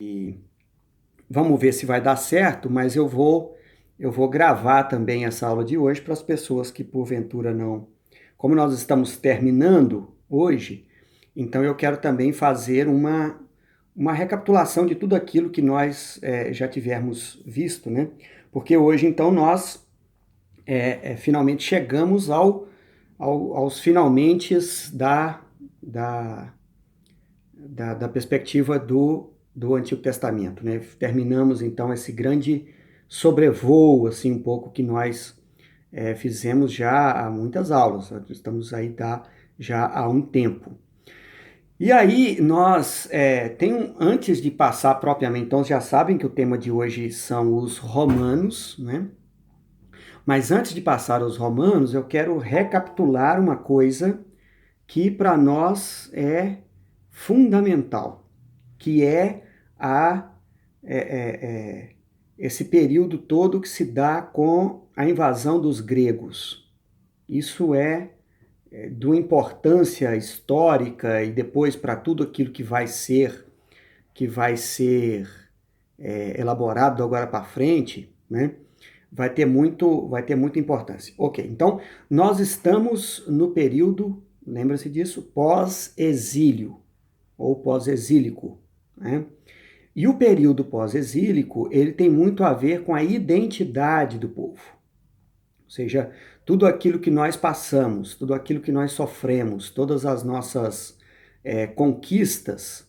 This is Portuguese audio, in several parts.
E vamos ver se vai dar certo, mas eu vou gravar também essa aula de hoje para as pessoas que porventura não. Como nós estamos terminando hoje, então eu quero também fazer uma recapitulação de tudo aquilo que nós já tivermos visto, né? Porque hoje, então, nós finalmente chegamos aos finalmentes da perspectiva do Antigo Testamento, né? Terminamos então esse grande sobrevoo, assim, um pouco que nós fizemos já há muitas aulas, estamos aí já há um tempo. E aí nós, antes de passar propriamente, então já sabem que o tema de hoje são os romanos, né? Mas antes de passar aos romanos, eu quero recapitular uma coisa que para nós é fundamental, que é a é, é, é, esse período todo que se dá com a invasão dos gregos. Isso de uma importância histórica e depois para tudo aquilo que vai ser elaborado agora para frente, né? Vai ter muita importância. Ok, então nós estamos no período, lembra-se disso, pós-exílio ou pós-exílico, né? E o período pós-exílico, ele tem muito a ver com a identidade do povo. Ou seja, tudo aquilo que nós passamos, tudo aquilo que nós sofremos, todas as nossas conquistas,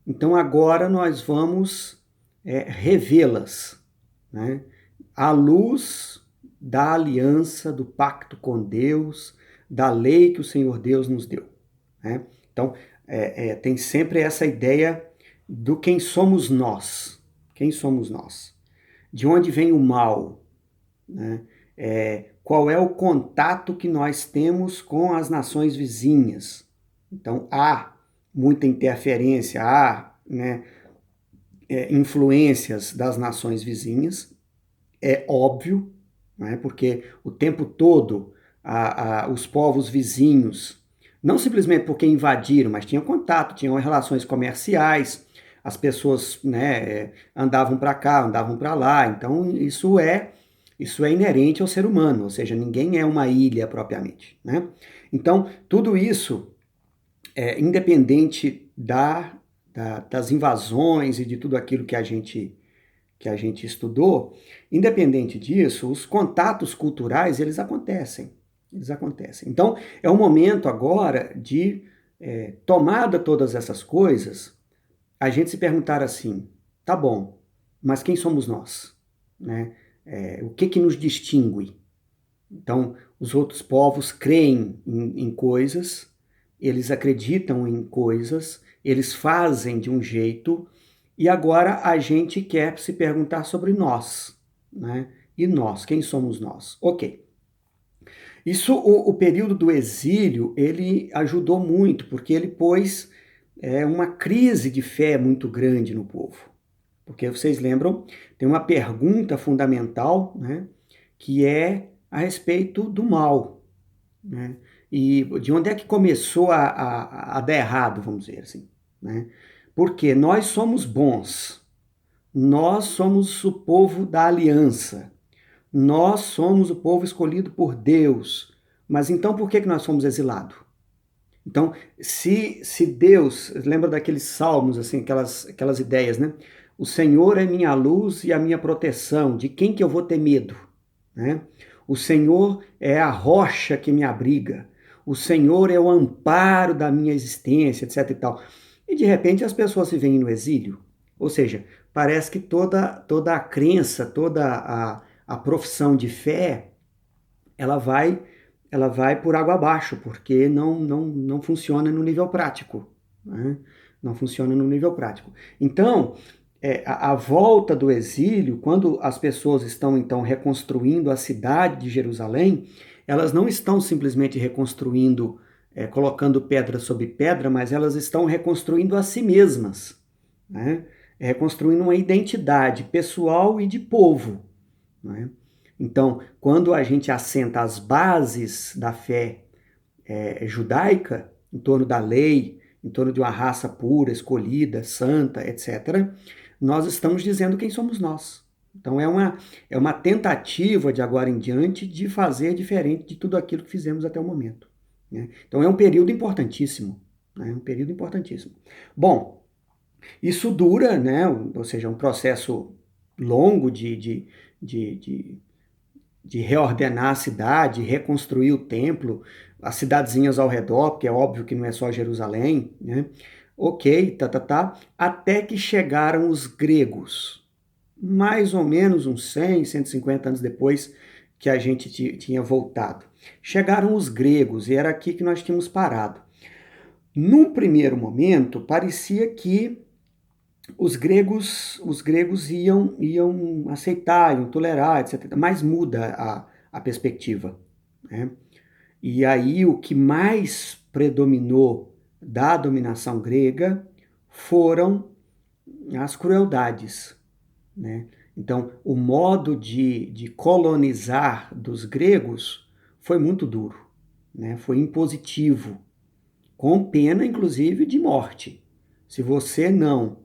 então agora nós vamos revê-las, né? À luz da aliança, do pacto com Deus, da lei que o Senhor Deus nos deu, né? Então, tem sempre essa ideia do quem somos nós. Quem somos nós? De onde vem o mal? Né? Qual é o contato que nós temos com as nações vizinhas? Então, há muita interferência, há, né, influências das nações vizinhas, é óbvio, né, porque o tempo todo os povos vizinhos, não simplesmente porque invadiram, mas tinham contato, tinham relações comerciais, as pessoas, né, andavam para cá, andavam para lá, então isso é inerente ao ser humano, ou seja, ninguém é uma ilha propriamente, né? Então, tudo isso é independente das invasões e de tudo aquilo que a gente estudou, independente disso, os contatos culturais, eles acontecem. Eles acontecem. Então, é o momento agora de, tomada todas essas coisas, a gente se perguntar assim, tá bom, mas quem somos nós? Né? O que nos distingue? Então, os outros povos creem em coisas, eles acreditam em coisas, eles fazem de um jeito, e agora a gente quer se perguntar sobre nós, né? E nós, quem somos nós? Ok. Isso, o período do exílio, ele ajudou muito, porque ele pôs uma crise de fé muito grande no povo. Porque vocês lembram, tem uma pergunta fundamental, né? Que é a respeito do mal, né? E de onde é que começou a dar errado, vamos dizer assim, né? Porque nós somos bons, nós somos o povo da aliança, nós somos o povo escolhido por Deus, mas então por que nós fomos exilados? Então, se Deus, lembra daqueles salmos, assim, aquelas ideias, né? O Senhor é minha luz e a minha proteção, de quem que eu vou ter medo? Né? O Senhor é a rocha que me abriga, o Senhor é o amparo da minha existência, etc e tal. E de repente as pessoas se veem no exílio, ou seja, parece que toda a crença, toda a profissão de fé, ela vai ela vai por água abaixo, porque não funciona no nível prático, né? Não funciona no nível prático. Então, a volta do exílio, quando as pessoas estão então reconstruindo a cidade de Jerusalém, elas não estão simplesmente reconstruindo, colocando pedra sobre pedra, mas elas estão reconstruindo a si mesmas, né? Reconstruindo uma identidade pessoal e de povo, né? Então, quando a gente assenta as bases da fé judaica, em torno da lei, em torno de uma raça pura, escolhida, santa, etc., nós estamos dizendo quem somos nós. Então é uma tentativa de agora em diante de fazer diferente de tudo aquilo que fizemos até o momento, né? Então é um período importantíssimo, né? É um período importantíssimo. Bom, isso dura, né? Ou seja, um processo longo de reordenar a cidade, reconstruir o templo, as cidadezinhas ao redor, porque é óbvio que não é só Jerusalém, né? Ok, até que chegaram os gregos, mais ou menos uns 100, 150 anos depois que a gente tinha voltado. Chegaram os gregos e era aqui que nós tínhamos parado. Num primeiro momento, parecia que os gregos iam aceitar, iam tolerar, etc. Mas muda a perspectiva, né? E aí o que mais predominou da dominação grega foram as crueldades, né? Então, o modo de colonizar dos gregos foi muito duro, né? Foi impositivo, com pena, inclusive, de morte. Se você não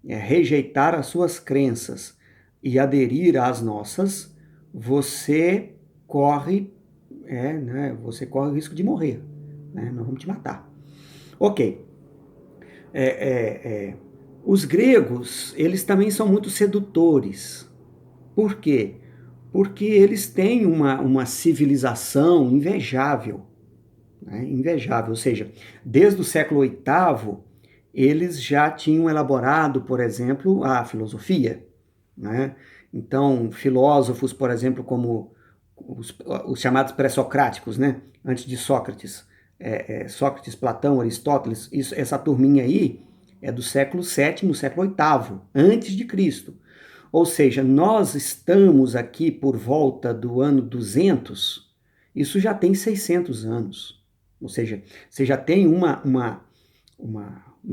rejeitar as suas crenças e aderir às nossas, você corre, né, você corre o risco de morrer, né? Nós vamos te matar. Ok. É, é, é. Os gregos, eles também são muito sedutores. Por quê? Porque eles têm uma civilização invejável, né? Invejável, ou seja, desde o século VIII, eles já tinham elaborado, por exemplo, a filosofia, né? Então, filósofos, por exemplo, como os chamados pré-socráticos, né? Antes de Sócrates, Sócrates, Platão, Aristóteles, essa turminha aí é do século VII, século VIII, antes de Cristo. Ou seja, nós estamos aqui por volta do ano 200, isso já tem 600 anos. Ou seja, você já tem uma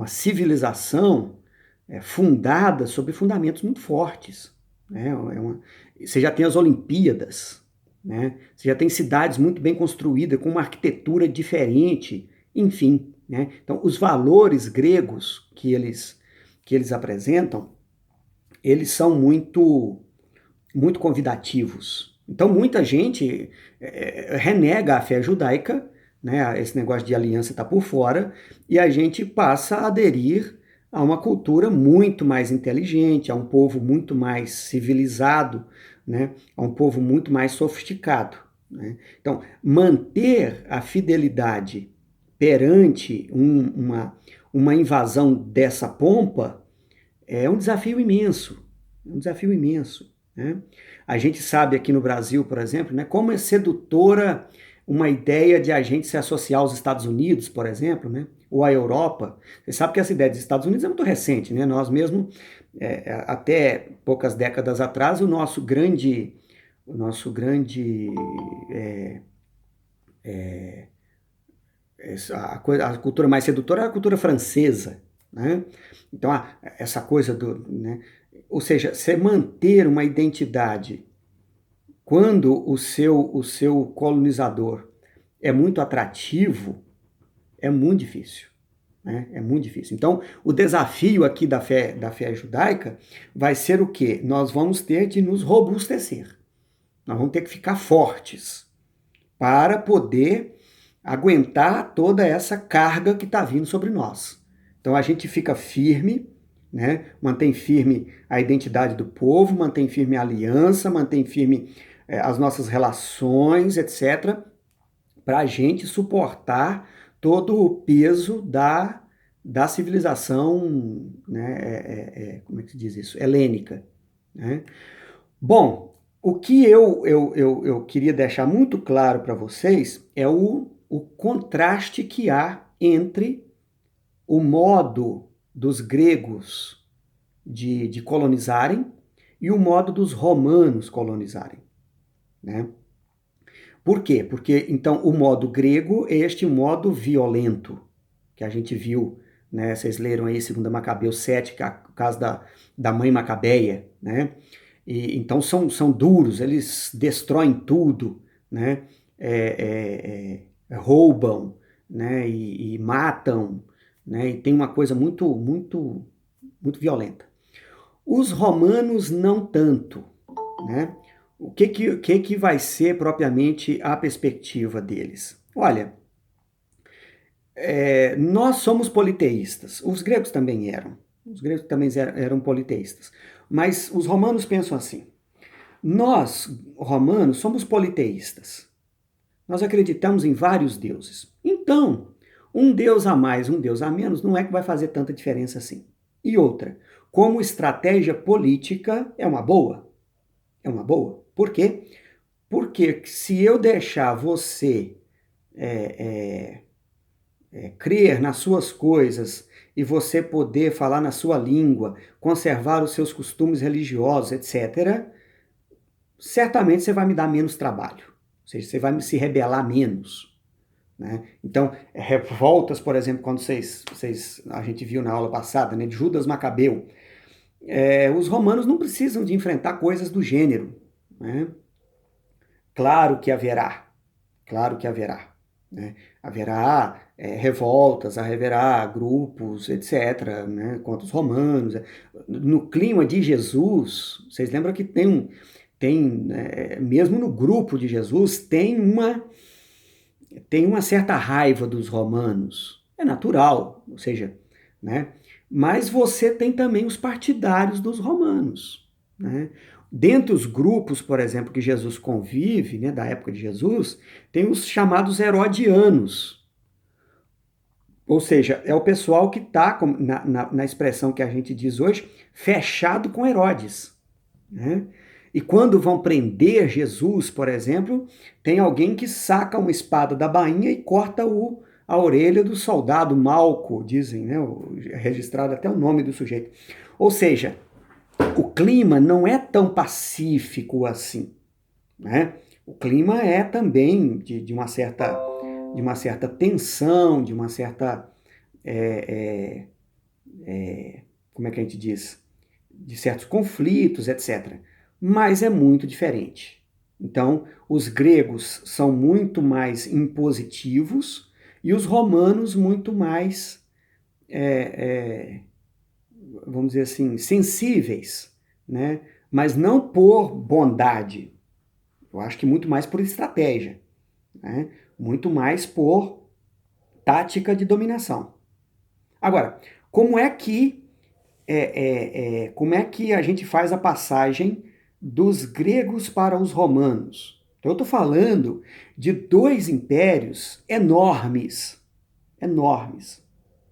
civilização fundada sobre fundamentos muito fortes, né? Você já tem as Olimpíadas, né? Você já tem cidades muito bem construídas, com uma arquitetura diferente, enfim, né? Então, os valores gregos que eles apresentam, eles são muito convidativos. Então, muita gente renega a fé judaica, né? Esse negócio de aliança está por fora, e a gente passa a aderir a uma cultura muito mais inteligente, a um povo muito mais civilizado, né? A um povo muito mais sofisticado, né? Então, manter a fidelidade perante uma invasão dessa pompa é um desafio imenso, um desafio imenso, né? A gente sabe aqui no Brasil, por exemplo, né, como é sedutora uma ideia de a gente se associar aos Estados Unidos, por exemplo, né, ou à Europa. Você sabe que essa ideia dos Estados Unidos é muito recente, né? Nós mesmo, até poucas décadas atrás, o nosso grande a cultura mais sedutora é a cultura francesa, né? Então, essa coisa né? Ou seja, você manter uma identidade quando o seu colonizador é muito atrativo, é muito difícil, né? É muito difícil. Então, o desafio aqui da fé judaica vai ser o quê? Nós vamos ter de nos robustecer. Nós vamos ter que ficar fortes para poder aguentar toda essa carga que está vindo sobre nós. Então a gente fica firme, né? Mantém firme a identidade do povo, mantém firme a aliança, mantém firme as nossas relações, etc., para a gente suportar todo o peso da civilização, né? Como é que se diz isso? Helênica, né? Bom, o que eu queria deixar muito claro para vocês é o contraste que há entre o modo dos gregos de colonizarem e o modo dos romanos colonizarem, né? Por quê? Porque, então, o modo grego é este modo violento que a gente viu, né? Vocês leram aí 2 Macabeus 7, que é o caso da mãe Macabeia, né? Então são duros, eles destroem tudo, né? Roubam, né? E matam, né? E tem uma coisa muito violenta. Os romanos não tanto, né? O que vai ser propriamente a perspectiva deles? Olha, nós somos politeístas. Os gregos também eram. Os gregos também eram politeístas. Mas os romanos pensam assim: nós, romanos, somos politeístas. Nós acreditamos em vários deuses. Então, um deus a mais, um deus a menos, não é que vai fazer tanta diferença assim. E outra, como estratégia política, é uma boa. É uma boa. Por quê? Porque se eu deixar você crer nas suas coisas e você poder falar na sua língua, conservar os seus costumes religiosos, etc., certamente você vai me dar menos trabalho. Ou seja, você vai se rebelar menos. Né? Então, revoltas, por exemplo, quando a gente viu na aula passada, né, de Judas Macabeu, os romanos não precisam de enfrentar coisas do gênero. Né? Claro que haverá, claro que haverá. Né? Haverá revoltas, haverá grupos, etc., né, contra os romanos. No clima de Jesus, vocês lembram que mesmo no grupo de Jesus, tem uma certa raiva dos romanos. É natural, ou seja, né? Mas você tem também os partidários dos romanos, né? Dentre os grupos, por exemplo, que Jesus convive, né, da época de Jesus, tem os chamados herodianos. Ou seja, é o pessoal que está, na expressão que a gente diz hoje, fechado com Herodes. Né? E quando vão prender Jesus, por exemplo, tem alguém que saca uma espada da bainha e corta a orelha do soldado Malco, dizem, né? Registrado até o nome do sujeito. Ou seja, o clima não é tão pacífico assim. Né? O clima é também de uma certa tensão, de uma certa. Como é que a gente diz? De certos conflitos, etc. Mas é muito diferente. Então, os gregos são muito mais impositivos e os romanos muito mais, vamos dizer assim, sensíveis, né? Mas não por bondade. Eu acho que muito mais por estratégia, né? Muito mais por tática de dominação. Agora, como é que a gente faz a passagem dos gregos para os romanos? Então, eu estou falando de dois impérios enormes, enormes.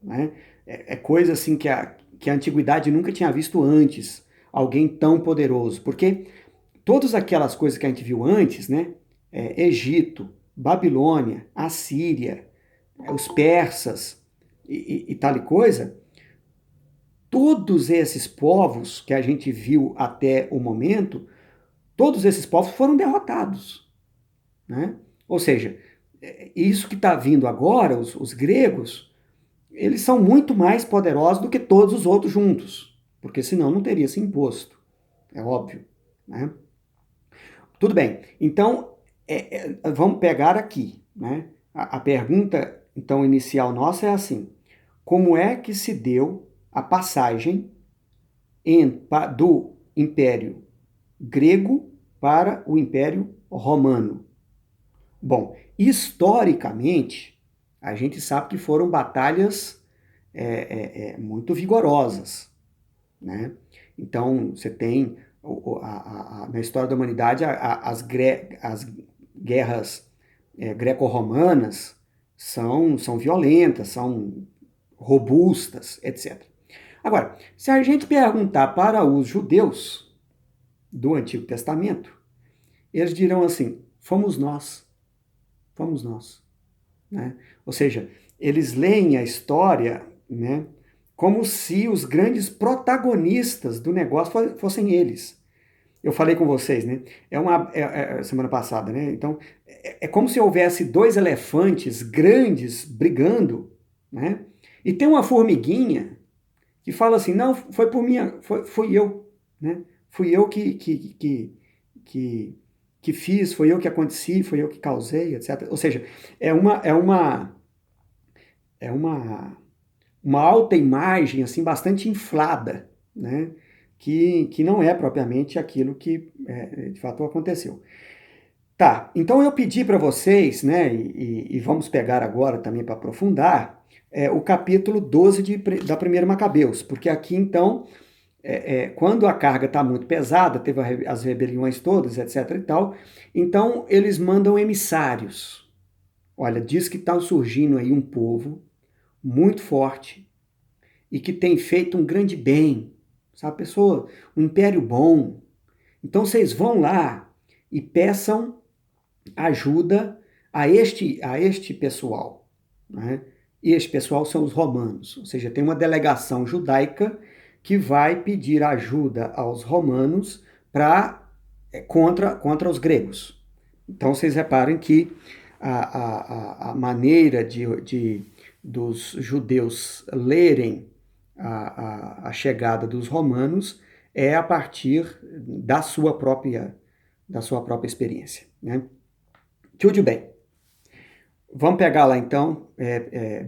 Né? É coisa assim que a antiguidade nunca tinha visto antes, alguém tão poderoso. Porque todas aquelas coisas que a gente viu antes, né? Egito, Babilônia, Assíria, os persas e tal e coisa, todos esses povos que a gente viu até o momento, todos esses povos foram derrotados. Né? Ou seja, isso que está vindo agora, os gregos, eles são muito mais poderosos do que todos os outros juntos, porque senão não teria se imposto, é óbvio. Né? Tudo bem, então vamos pegar aqui. Né? A pergunta então inicial nossa é assim: como é que se deu a passagem do Império Grego para o Império Romano? Bom, historicamente, a gente sabe que foram batalhas muito vigorosas. Né? Então, você tem na história da humanidade as guerras greco-romanas são violentas, são robustas, etc. Agora, se a gente perguntar para os judeus do Antigo Testamento, eles dirão assim: fomos nós, fomos nós. Né? Ou seja, eles leem a história, né, como se os grandes protagonistas do negócio fossem eles. Eu falei com vocês, né? Semana passada, né? Então, é como se houvesse dois elefantes grandes brigando, né? E tem uma formiguinha que fala assim: não, foi por minha, fui eu, né? Fui eu que fiz, foi eu que aconteci, foi eu que causei, etc. Ou seja, é uma alta imagem assim bastante inflada, né? que não é propriamente aquilo que de fato aconteceu. Tá, então eu pedi para vocês, né, e vamos pegar agora também para aprofundar, o capítulo 12 da primeira Macabeus, porque aqui então, quando a carga está muito pesada, teve as rebeliões todas, etc e tal, então eles mandam emissários. Olha, diz que está surgindo aí um povo muito forte e que tem feito um grande bem, sabe, pessoa, um império bom. Então vocês vão lá e peçam ajuda a este pessoal, né? E este pessoal são os romanos, ou seja, tem uma delegação judaica que vai pedir ajuda aos romanos contra os gregos. Então vocês reparem que a maneira dos judeus lerem a chegada dos romanos é a partir da sua própria experiência, né? Tudo bem. Vamos pegar lá então,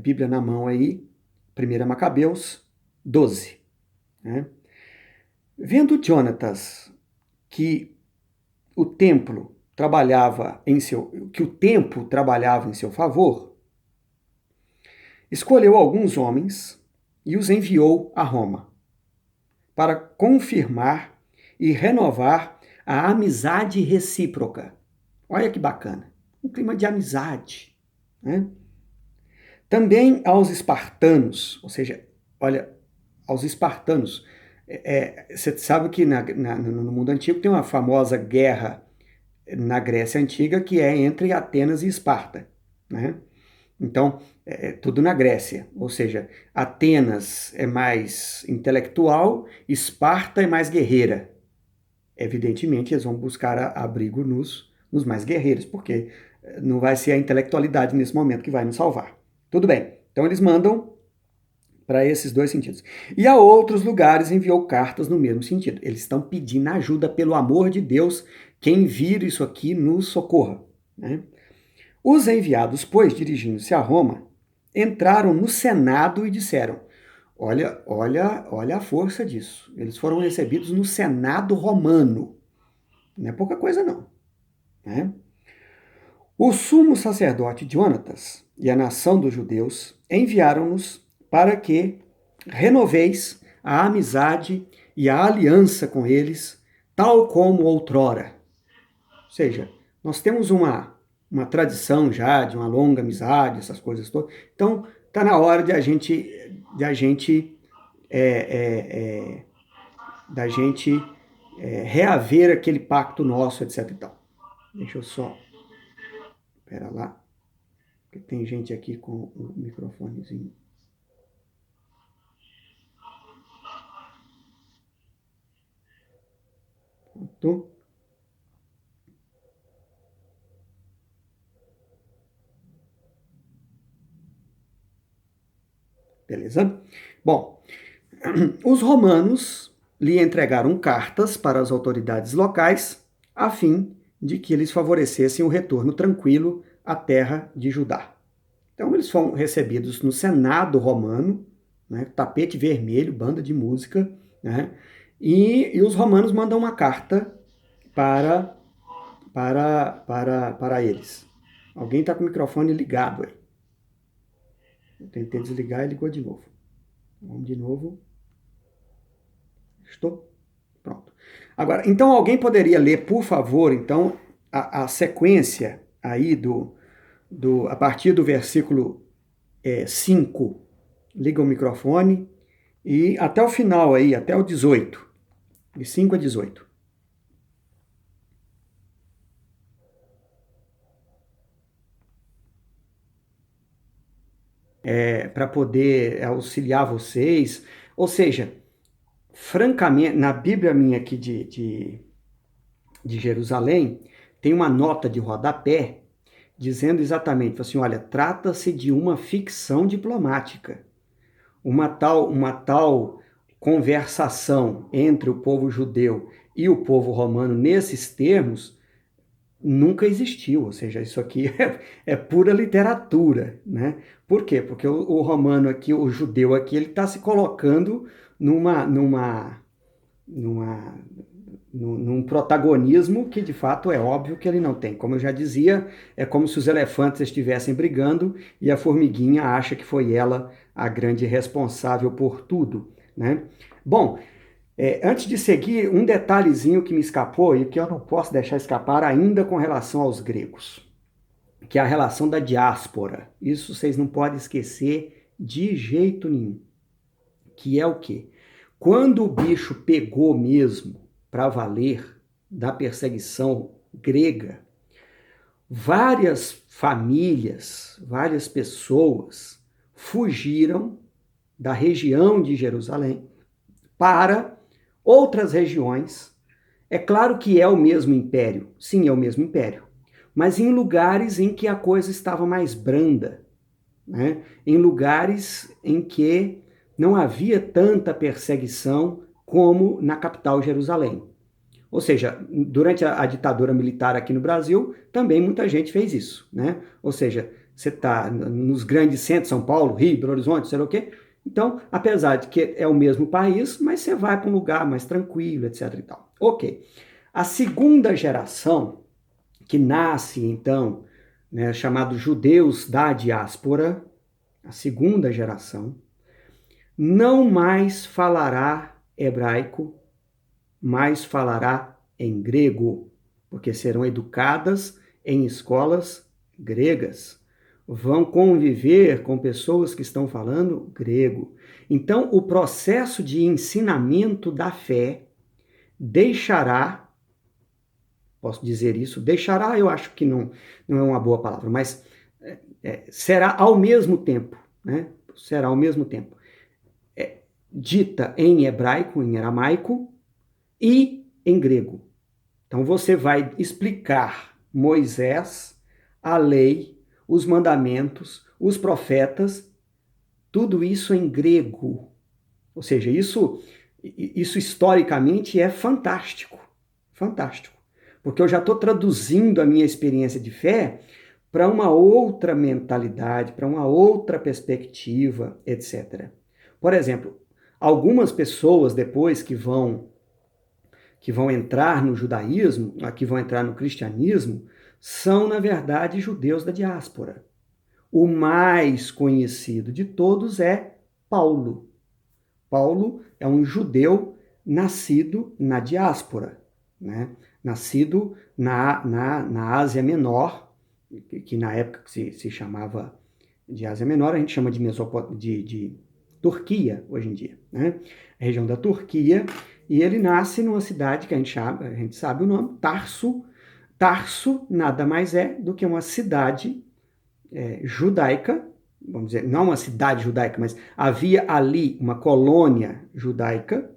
Bíblia na mão aí, 1 Macabeus 12. Né? Vendo Jonatas que o tempo trabalhava em seu favor, escolheu alguns homens e os enviou a Roma para confirmar e renovar a amizade recíproca. Olha que bacana, um clima de amizade, né? Também aos espartanos, ou seja, olha, aos espartanos. Você sabe que no mundo antigo tem uma famosa guerra na Grécia Antiga que é entre Atenas e Esparta, né? Então, tudo na Grécia, ou seja, Atenas é mais intelectual, Esparta é mais guerreira. Evidentemente, eles vão buscar abrigo nos mais guerreiros, porque não vai ser a intelectualidade nesse momento que vai nos salvar. Tudo bem. Então, eles mandam para esses dois sentidos. E a outros lugares enviou cartas no mesmo sentido. Eles estão pedindo ajuda, pelo amor de Deus, quem vir isso aqui nos socorra, né? Os enviados, pois, dirigindo-se a Roma, entraram no Senado e disseram: olha, olha, olha a força disso. Eles foram recebidos no Senado romano. Não é pouca coisa, não, né? O sumo sacerdote Jonatas e a nação dos judeus enviaram-nos para que renoveis a amizade e a aliança com eles, tal como outrora. Ou seja, nós temos uma tradição já de uma longa amizade, essas coisas todas. Então, está na hora da gente reaver aquele pacto nosso, etc e tal. Deixa eu só... Espera lá, porque tem gente aqui com o microfonezinho. Pronto. Beleza? Bom, os romanos lhe entregaram cartas para as autoridades locais, a fim de que eles favorecessem o retorno tranquilo à terra de Judá. Então, eles foram recebidos no Senado romano, né, tapete vermelho, banda de música, né, e os romanos mandam uma carta para eles. Alguém está com o microfone ligado aí. Eu tentei desligar e ligou de novo. Vamos de novo. Estou? Pronto. Agora, então alguém poderia ler, por favor, então, a sequência aí a partir do versículo 5. Liga o microfone e até o final aí, até o 18. De 5 a 18. Para poder auxiliar vocês. Ou seja, francamente, na Bíblia minha aqui de Jerusalém, tem uma nota de rodapé dizendo exatamente assim: olha, trata-se de uma ficção diplomática. Uma tal conversação entre o povo judeu e o povo romano nesses termos nunca existiu, ou seja, isso aqui é pura literatura, né? Por quê? Porque o romano aqui, o judeu aqui, ele está se colocando numa num protagonismo que de fato é óbvio que ele não tem. Como eu já dizia, é como se os elefantes estivessem brigando e a formiguinha acha que foi ela a grande responsável por tudo, né? Bom, antes de seguir, um detalhezinho que me escapou e que eu não posso deixar escapar ainda com relação aos gregos, que é a relação da diáspora. Isso vocês não podem esquecer de jeito nenhum. Que é o quê? Quando o bicho pegou mesmo para valer da perseguição grega, várias famílias, várias pessoas fugiram da região de Jerusalém para outras regiões. É claro que é o mesmo império, sim, é o mesmo império, mas em lugares em que a coisa estava mais branda, né? Em lugares em que não havia tanta perseguição como na capital Jerusalém. Ou seja, durante a ditadura militar aqui no Brasil, também muita gente fez isso, né? Ou seja, você está nos grandes centros, São Paulo, Rio, Belo Horizonte, sei lá o quê. Então, apesar de que é o mesmo país, mas você vai para um lugar mais tranquilo, etc e tal. Ok. A segunda geração, que nasce, então, né, chamados judeus da diáspora, a segunda geração, não mais falará hebraico, mas falará em grego, porque serão educadas em escolas gregas. Vão conviver com pessoas que estão falando grego. Então, o processo de ensinamento da fé deixará, posso dizer isso, deixará, eu acho que não é uma boa palavra, mas será ao mesmo tempo, né? Será ao mesmo tempo dita em hebraico, em aramaico e em grego. Então você vai explicar Moisés, a lei, os mandamentos, os profetas, tudo isso em grego. Ou seja, isso historicamente é fantástico. Fantástico. Porque eu já estou traduzindo a minha experiência de fé para uma outra mentalidade, para uma outra perspectiva, etc. Por exemplo, algumas pessoas depois que vão entrar no judaísmo, que vão entrar no cristianismo, são, na verdade, judeus da diáspora. O mais conhecido de todos é Paulo. Paulo é um judeu nascido na diáspora, né? Nascido na Ásia Menor, que na época se chamava de Ásia Menor, a gente chama de Turquia hoje em dia, né? A região da Turquia, e ele nasce numa cidade que a gente sabe o nome, Tarso. Tarso nada mais é do que uma cidade judaica, vamos dizer, não uma cidade judaica, mas havia ali uma colônia judaica,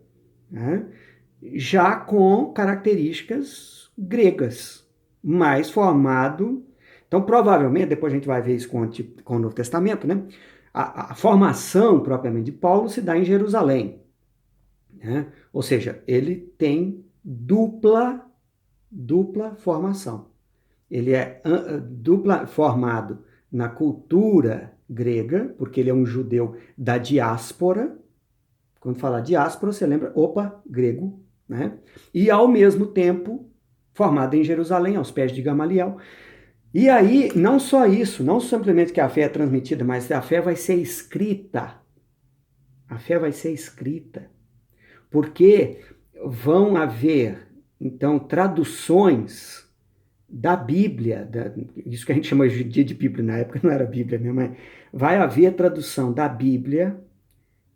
né? Já com características gregas, mais formado. Então, provavelmente, depois a gente vai ver isso com o Novo Testamento, né? A formação propriamente de Paulo se dá em Jerusalém, né? Ou seja, ele tem dupla formação. Ele é dupla formado na cultura grega, porque ele é um judeu da diáspora. Quando fala diáspora, você lembra, opa, grego, né? E ao mesmo tempo formado em Jerusalém, aos pés de Gamaliel. E aí, não só isso, não simplesmente que a fé é transmitida, mas a fé vai ser escrita. A fé vai ser escrita. Porque vão haver, então, traduções da Bíblia, isso que a gente chama hoje de Bíblia, na época não era Bíblia, né? Mas vai haver tradução da Bíblia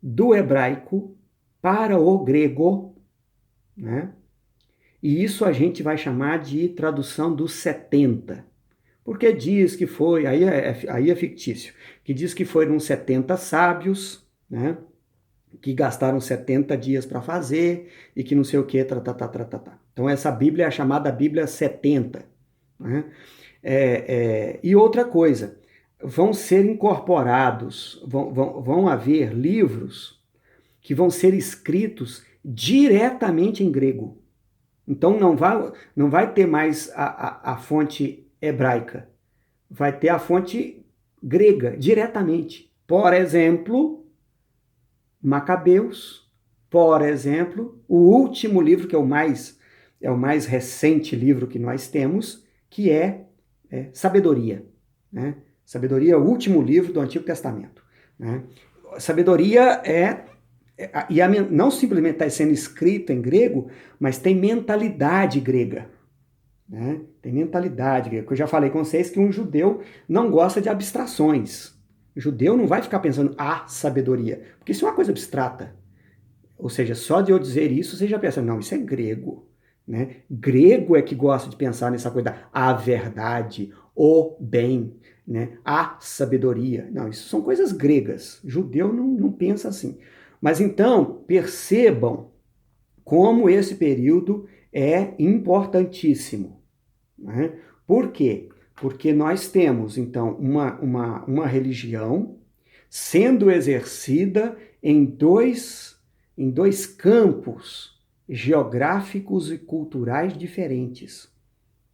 do hebraico para o grego, né? E isso a gente vai chamar de tradução dos 70. Porque diz que foi, aí é fictício, que diz que foram 70 sábios, né? Que gastaram 70 dias para fazer e que não sei o que, tá. Então essa Bíblia é a chamada Bíblia 70. Né? E outra coisa, vão ser incorporados, vão haver livros que vão ser escritos diretamente em grego. Então não vai ter mais a fonte hebraica, vai ter a fonte grega diretamente. Por exemplo, Macabeus, Por exemplo, o último livro, que é o mais recente livro que nós temos, que é Sabedoria. Né? Sabedoria é o último livro do Antigo Testamento. Né? Sabedoria não simplesmente está sendo escrita em grego, mas tem mentalidade grega. Né? Tem mentalidade grega. Eu já falei com vocês que um judeu não gosta de abstrações. O judeu não vai ficar pensando a sabedoria, porque isso é uma coisa abstrata. Ou seja, só de eu dizer isso, você já pensa, não, isso é grego. Né? Grego é que gosta de pensar nessa coisa da a verdade, o bem, né? A sabedoria. Não, isso são coisas gregas. Judeu não pensa assim. Mas então, percebam como esse período é importantíssimo. Né? Por quê? Porque nós temos, então, uma religião sendo exercida em dois campos geográficos e culturais diferentes.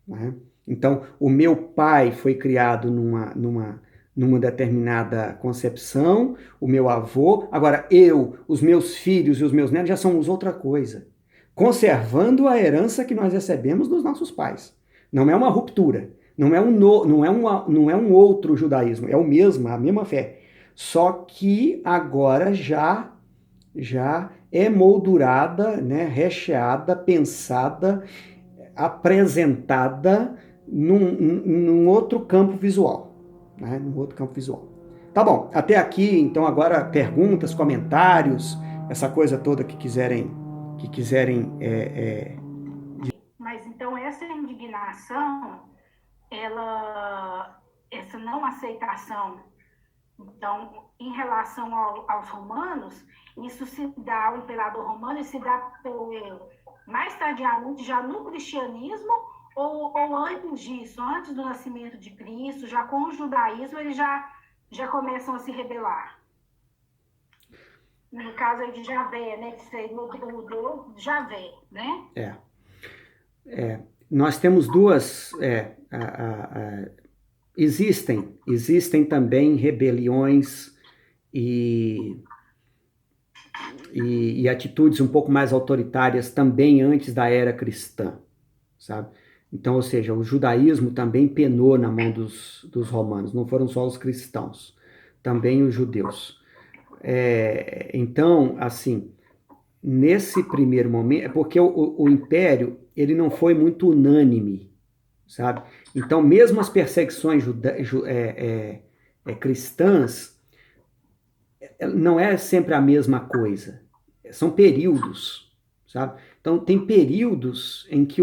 Né? Então, o meu pai foi criado numa determinada concepção, o meu avô, agora eu, os meus filhos e os meus netos já somos outra coisa, conservando a herança que nós recebemos dos nossos pais. Não é uma ruptura, não é um outro judaísmo, é o mesmo, a mesma fé. Só que agora já é moldurada, né, recheada, pensada, apresentada num outro campo visual. Né? Num outro campo visual. Tá bom, até aqui, então agora perguntas, comentários, essa coisa toda que quiserem Mas então essa indignação, essa não aceitação, então, em relação aos romanos, isso se dá ao imperador romano e se dá mais tardiamente já no cristianismo ou antes disso, antes do nascimento de Cristo, já com o judaísmo, eles já começam a se rebelar. No caso aí de Javé, né? Que seria o Deus Javé, né? é, nós temos duas. Existem também rebeliões e, e atitudes um pouco mais autoritárias também antes da era cristã, sabe? Então, ou seja, o judaísmo também penou na mão dos romanos, não foram só os cristãos, também os judeus. Então, assim, nesse primeiro momento, é porque o império ele não foi muito unânime, sabe? Então, mesmo as perseguições cristãs, não é sempre a mesma coisa. São períodos, sabe? Então, tem períodos em que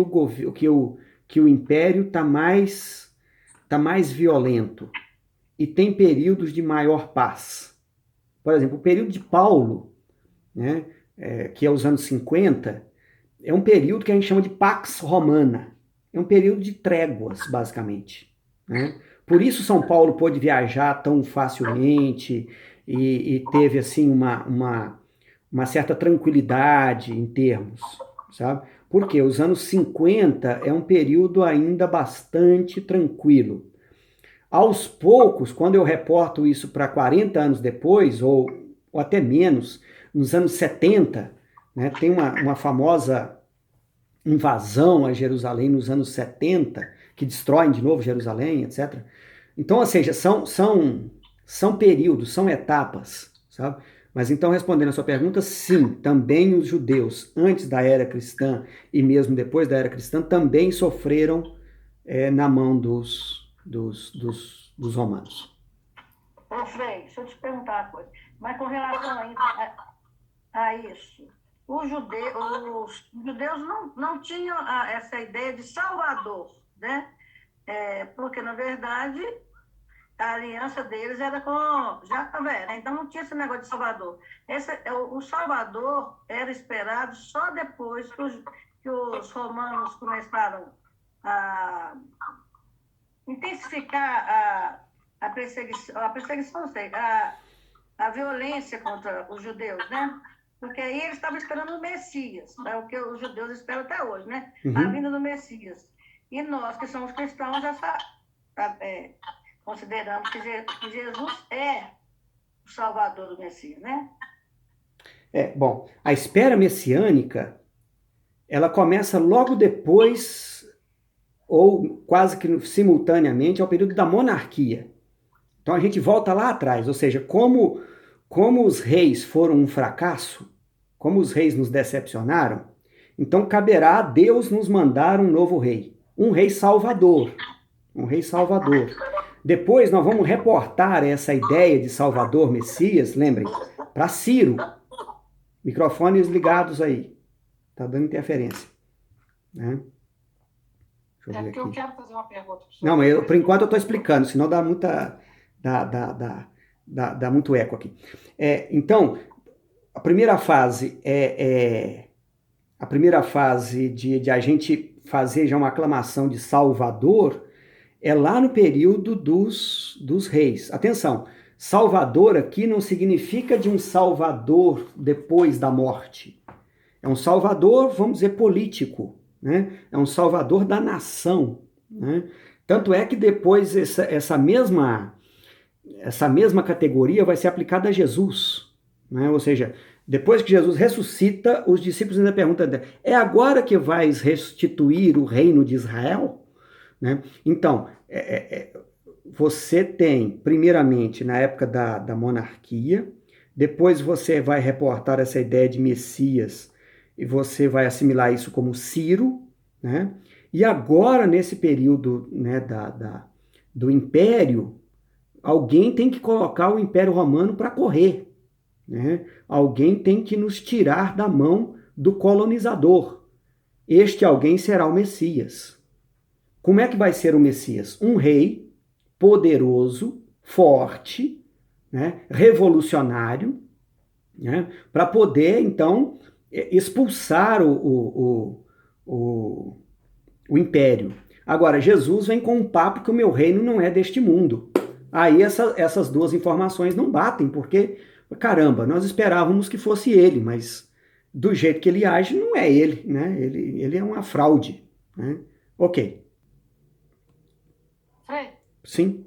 que o império tá mais violento e tem períodos de maior paz. Por exemplo, o período de Paulo, né, que é os anos 50, é um período que a gente chama de Pax Romana. É um período de tréguas, basicamente. Né? Por isso São Paulo pôde viajar tão facilmente e teve assim uma certa tranquilidade em termos, sabe? Porque os anos 50 é um período ainda bastante tranquilo. Aos poucos, quando eu reporto isso para 40 anos depois, ou até menos, nos anos 70, né, tem uma famosa invasão a Jerusalém nos anos 70, que destroem de novo Jerusalém, etc. Então, ou seja, são períodos, são etapas, sabe? Mas então, respondendo a sua pergunta, sim, também os judeus, antes da era cristã e mesmo depois da era cristã, também sofreram na mão dos romanos. Ô, Frei, deixa eu te perguntar uma coisa. Mas com relação a isso, os judeus não tinham essa ideia de Salvador, né? Porque, na verdade, a aliança deles era com Javé, né? Então não tinha esse negócio de Salvador. O Salvador era esperado só depois que os romanos começaram a intensificar a perseguição, não sei, a violência contra os judeus, né? Porque aí eles estavam esperando o Messias, é o que os judeus esperam até hoje, né? A Uhum. vinda do Messias. E nós, que somos cristãos, consideramos que Jesus é o Salvador do Messias, né? Bom, a espera messiânica, ela começa logo depois, ou quase que simultaneamente, ao período da monarquia. Então a gente volta lá atrás, ou seja, como os reis foram um fracasso, como os reis nos decepcionaram, então caberá a Deus nos mandar um novo rei, um rei salvador, um rei salvador. Depois nós vamos reportar essa ideia de Salvador Messias, lembrem, para Ciro. Microfones ligados aí. Tá dando interferência. Né? Deixa eu ver porque aqui. eu quero fazer uma pergunta para o senhor. Não, mas por enquanto eu estou explicando, senão dá muita. Dá muito eco aqui. Então, a primeira fase a primeira fase de a gente fazer já uma aclamação de Salvador é lá no período dos reis. Atenção, Salvador aqui não significa de um Salvador depois da morte. É um Salvador, vamos dizer, político, né? É um Salvador da nação, né? Tanto é que depois essa mesma categoria vai ser aplicada a Jesus, né? Ou seja, depois que Jesus ressuscita, os discípulos ainda perguntam: é agora que vais restituir o reino de Israel? Né? Então, você tem, primeiramente, na época da monarquia, depois você vai reportar essa ideia de Messias e você vai assimilar isso como Ciro, né? E agora, nesse período, né, do Império, alguém tem que colocar o Império Romano para correr, né? Alguém tem que nos tirar da mão do colonizador. Este alguém será o Messias. Como é que vai ser o Messias? Um rei poderoso, forte, né, revolucionário, né, para poder, então, expulsar o império. Agora, Jesus vem com um papo que o meu reino não é deste mundo. Aí essas duas informações não batem, porque, caramba, nós esperávamos que fosse ele, mas do jeito que ele age, não é ele, né? Ele é uma fraude. Né? Ok. Frei, Sim.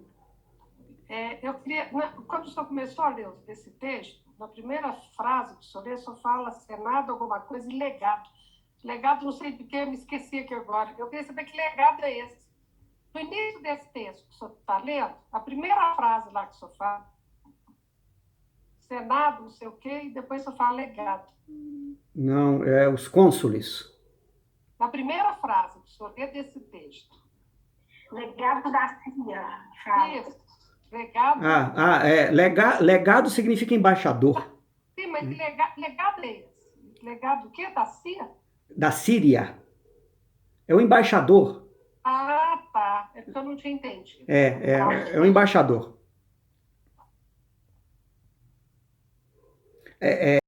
eu queria, quando o senhor começou a ler esse texto, na primeira frase que o senhor lê, o senhor fala Senado, alguma coisa, e legado. Legado, não sei porque, eu me esqueci aqui agora. Eu queria saber que legado é esse. No início desse texto que o senhor está lendo, a primeira frase lá que o senhor fala, Senado, não sei o quê, e depois o senhor fala legado. Não, é os cônsules. Na primeira frase que o senhor lê desse texto. Legado da CIA. Isso, legado. Legado significa embaixador. Sim, mas legado é esse? Legado do quê? Da CIA? Da Síria. É o embaixador. Ah, tá. É porque eu não tinha entendido. É o embaixador.